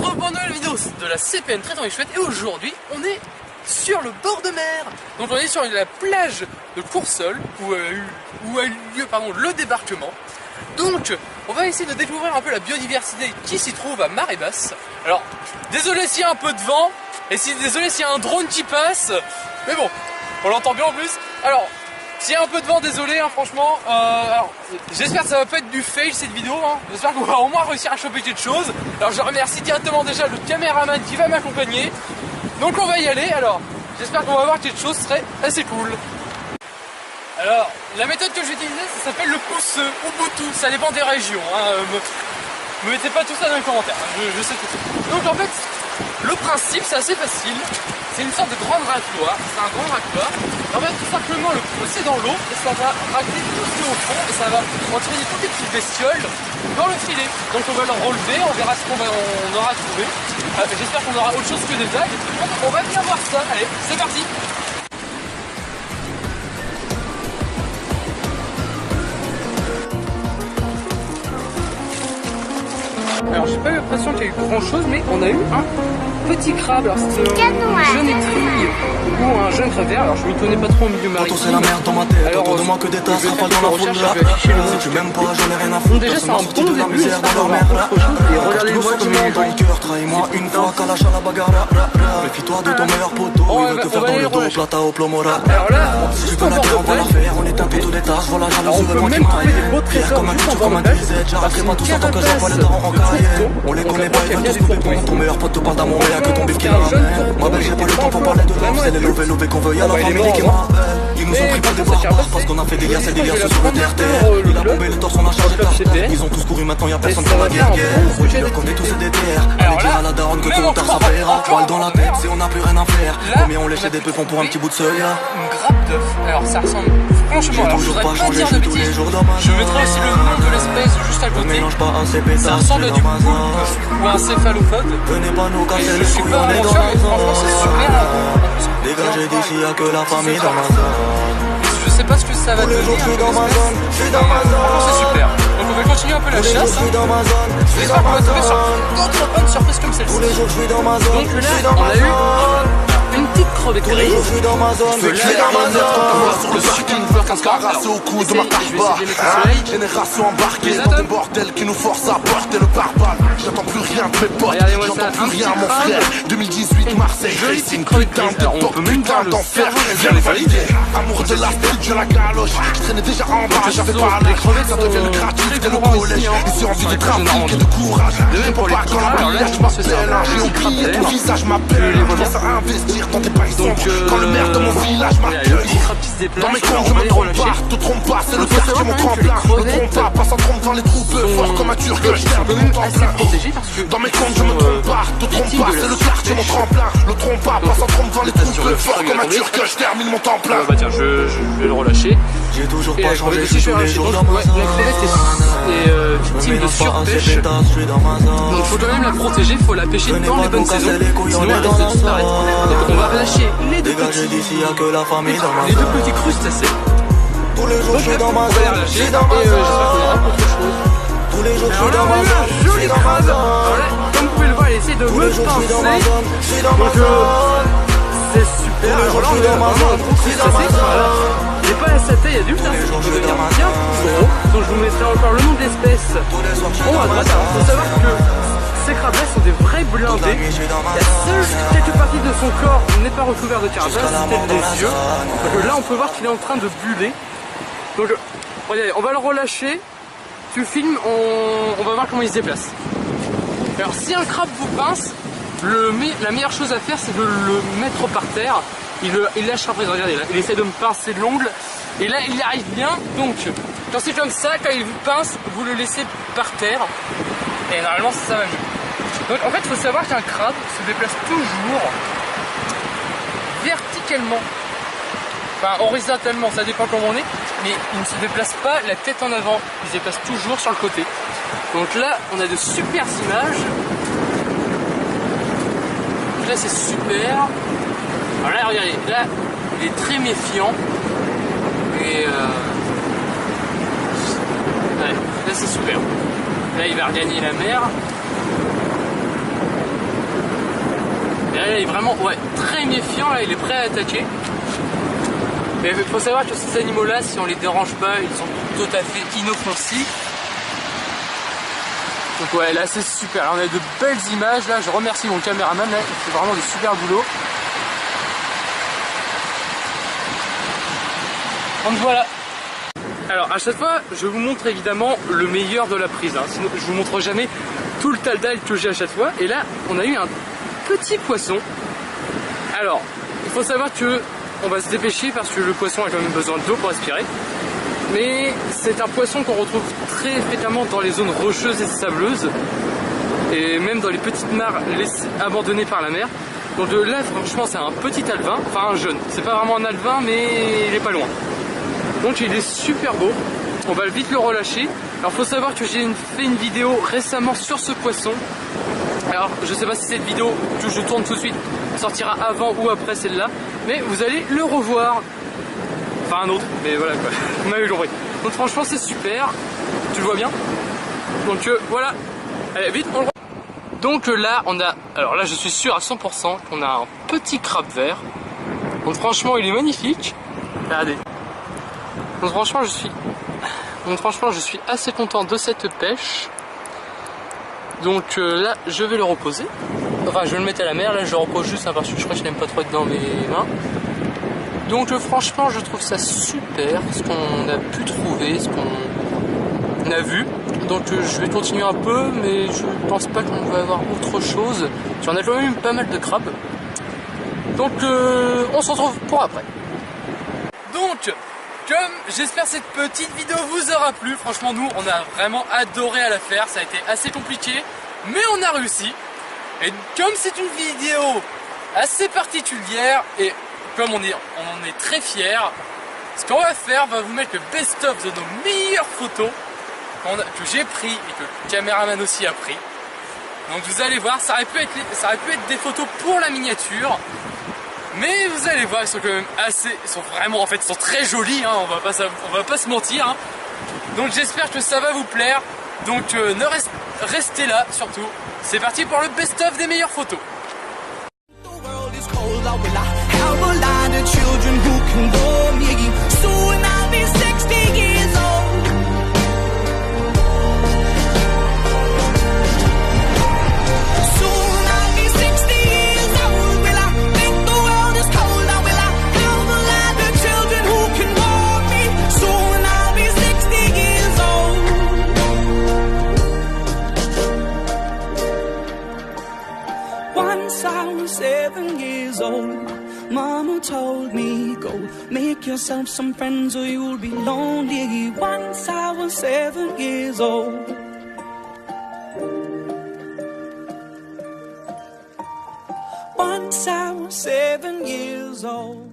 retrouve pour une nouvelle vidéo de la CPN Très Temps et Chouette. Et aujourd'hui, on est sur le bord de mer. Donc on est sur la plage de Coursol où a eu lieu le débarquement. Donc on va essayer de découvrir un peu la biodiversité qui s'y trouve à marée basse. Alors désolé s'il y a un peu de vent et désolé s'il y a un drone qui passe, mais bon, on l'entend bien en plus. Alors s'il y a un peu de vent, désolé hein, franchement. J'espère que ça va pas être du fail cette vidéo hein. J'espère qu'on va au moins réussir à choper quelque chose. Alors je remercie directement déjà le caméraman qui va m'accompagner. Donc on va y aller. Alors j'espère qu'on va voir quelque chose, ce serait assez cool. Alors la méthode que je vais utiliser, ça s'appelle le pouce Ubuntu. Ça dépend des régions hein. Me mettez pas tout ça dans les commentaires, je sais tout. Donc en fait le principe c'est assez facile. C'est une sorte de grande racloire, c'est un grand racloir. En fait tout simplement le pousser dans l'eau et ça va racler tout ce qui est au fond et ça va entraîner toutes les petites bestioles dans le filet. Donc on va le relever, on verra ce qu'on aura trouvé. J'espère qu'on aura autre chose que des algues. On va bien voir ça, allez c'est parti. Alors j'ai pas eu l'impression qu'il y a eu grand chose, mais on a eu un petit crabe. Alors c'est un jeune étrille ou un jeune crevère. Alors je m'y connais pas trop au milieu maritime. C'est la merde dans ma tête. Alors demande que des tasses, pas dans la foule là. Tu m'aimes pas, j'en ai rien à foutre. Déjà c'est un bon début, j'espère qu'on va avoir autre chose. Et regardez-moi comment ton cœur, trahis-moi une fois, Kalash à la bagarre. Méfie-toi de ton meilleur poteau, il veut te faire dans le dos, plata au plomora. Alors là, si tu veux la guerre, on va la faire, on éteint toutes les tasses, voilà, jalousie veut moi qui m'aille. Pierre comme un futur, comme un DZ, j'arrêterai pas tout ça tant que j'ai pas les darons en carrière. On les connaît pas, ils veulent tous nous répondre. Ton meilleur pote te parle d'amour, y'a que ton bif qui l'amène. Moi ben j'ai pas le temps pour parler de l'homme, c'est les lové qu'on veut, y'a la famille qui m'appelle. Ils nous ont pris pour des barbares parce qu'on a fait des guerres, c'est des guerres sur le terre-terre. Il a bombé le torse, on a chargé de ils ont tous couru, maintenant y'a personne pour la guerre. Faut dire qu'on est tous des terres. Allez dire à la daronne que ton tard ça paiera. Poil dans la tête si on n'a plus rien à faire. Combien on léchait des peupons pour un petit bout de seuil. Une grappe d'œuf. Alors ça ressemble franchement, alors je voudrais pas dire de bêtises. Je mettrai aussi le nom de l'espèce juste à côté. Ça ressemble à du poulpe ou un céphalopode. Venez pas nous casser Je suis pas sûr mais franchement c'est super. Dégagez d'ici, y'a que la famille dans ma zone. Je sais pas ce que ça va donner. C'est super. Donc on va continuer un peu la chasse. J'espère qu'on va tomber sur d'autres bonnes surprises comme celle-ci. Donc là on a eu une petite crevette grise. Je suis dans ma zone, je suis dans ma zone. Sur le parking, fleur 15 carats au cou de ma tarba. Génération embarquée dans des bordels qui nous forcent à porter le pare-balles. J'attends plus rien de mes potes, j'entends plus rien mon frère. 2018 Marseille, Racing, putain de porte, putain d'enfer. Viens les valider. Amour de la street, je la galoche. Je traînais déjà en bas, j'avais pas l'âge. Ça devient gratuit dès le collège. Ici envie de trafic et de courage. Je réponds pas quand la brillage m'appelle. J'ai oublié ton visage m'appelle. Je pense à investir dans tes paysans. Quand le maire de mon village m'accueille. Dans mes camps je me trompe pas, te trompe pas. C'est le quartier qui mon tremplin. Me trompe pas, passe en trompe dans les troupes. Fort comme un turc, je termine mon temps plein. Dans mes comptes je me trompe pas, te trompe pas. C'est le quartier mon tremplin. Le trompe pas, passe en trompe dans les troupes. Fort comme un turc, je termine mon temps plein. Bah tiens, je vais le relâcher. J'ai toujours pas changé, je suis tous les jours dans ma zone. La crevette est victime de surpêche. Donc il faut quand même la protéger, il faut la pêcher dans les bonnes saisons. Sinon elle risque de disparaître. Donc on va relâcher les deux petits crustacés. Tous les jours je suis dans ma zone. On va les relâcher et j'espère qu'on aura autre chose. Tous les jours je suis dans ma zone. Je suis dans ma zone. Comme vous pouvez le voir, elle essaie de me pincer. Donc c'est super. Alors là on est vraiment un gros crustacé. J'ai pas sa taille adulte, hein, ça peut devenir bien gros. Donc je vous mettrai encore le nom d'espèce en haut à droite. Alors faut savoir que ces crabes-là sont des vrais blindés. La seule quelques parties de son corps n'est pas recouvert de carapace, c'est des yeux. Donc là on peut voir qu'il est en train de buller. Donc regardez, on va le relâcher. Tu filmes, on va voir comment il se déplace. Alors si un crabe vous pince, la meilleure chose à faire c'est de le mettre par terre. Il lâchera prise, regardez là, il essaie de me pincer de l'ongle et là il y arrive bien. Donc quand c'est comme ça, quand il vous pince, vous le laissez par terre et normalement ça va mieux. Donc en fait il faut savoir qu'un crabe se déplace toujours verticalement, enfin horizontalement, ça dépend comment on est, mais il ne se déplace pas la tête en avant, il se déplace toujours sur le côté. Donc là on a de super images. Donc là c'est super. Alors là regardez, là il est très méfiant et ouais, là c'est super. Là il va regagner la mer. là, il est vraiment très méfiant, là, il est prêt à attaquer. Mais il faut savoir que ces animaux-là, si on les dérange pas, ils sont tout à fait inoffensifs. Donc ouais, là c'est super, là, on a de belles images, là je remercie mon caméraman, là, il fait vraiment de super boulot. Donc voilà. Alors à chaque fois, je vous montre évidemment le meilleur de la prise, hein. Sinon je vous montre jamais tout le tal-dal que j'ai à chaque fois. Et là, on a eu un petit poisson. Alors, il faut savoir que on va se dépêcher parce que le poisson a quand même besoin d'eau pour respirer. Mais c'est un poisson qu'on retrouve très fréquemment dans les zones rocheuses et sableuses. Et même dans les petites mares abandonnées par la mer. Donc là, franchement, c'est un petit alevin, enfin un jeune. C'est pas vraiment un alevin, mais il est pas loin. Donc il est super beau. On va vite le relâcher. Alors faut savoir que j'ai fait une vidéo récemment sur ce poisson. Alors je sais pas si cette vidéo que je tourne tout de suite sortira avant ou après celle-là, mais vous allez le revoir. Enfin un autre, mais voilà quoi. Vous m'avez compris. Donc franchement c'est super. Tu le vois bien. Donc voilà. Allez vite on le... Donc là on a, alors là je suis sûr à 100% qu'on a un petit crabe vert. Donc franchement il est magnifique. Regardez. Donc franchement je suis assez content de cette pêche. Donc là je vais le reposer. Enfin je vais le mettre à la mer, là je le repose juste parce que je crois que je n'aime pas trop être dans mes mains. Donc franchement je trouve ça super ce qu'on a pu trouver, ce qu'on a vu. Donc je vais continuer un peu, mais je pense pas qu'on va avoir autre chose. On a quand même eu pas mal de crabes. Donc on se retrouve pour après. Donc comme j'espère cette petite vidéo vous aura plu, franchement nous on a vraiment adoré à la faire, ça a été assez compliqué, mais on a réussi. Et comme c'est une vidéo assez particulière et comme on en est très fiers, ce qu'on va faire, on va vous mettre le best-of de nos meilleures photos que j'ai pris et que le caméraman aussi a pris. Donc vous allez voir, ça aurait pu être des photos pour la miniature. Mais vous allez voir, ils sont quand même assez, ils sont vraiment, en fait, ils sont très jolis, hein, on va pas se mentir. Hein. Donc j'espère que ça va vous plaire. Donc restez là surtout. C'est parti pour le best-of des meilleures photos. Once I was 7 years old, Mama told me, go make yourself some friends or you'll be lonely. Once I was 7 years old. Once I was 7 years old.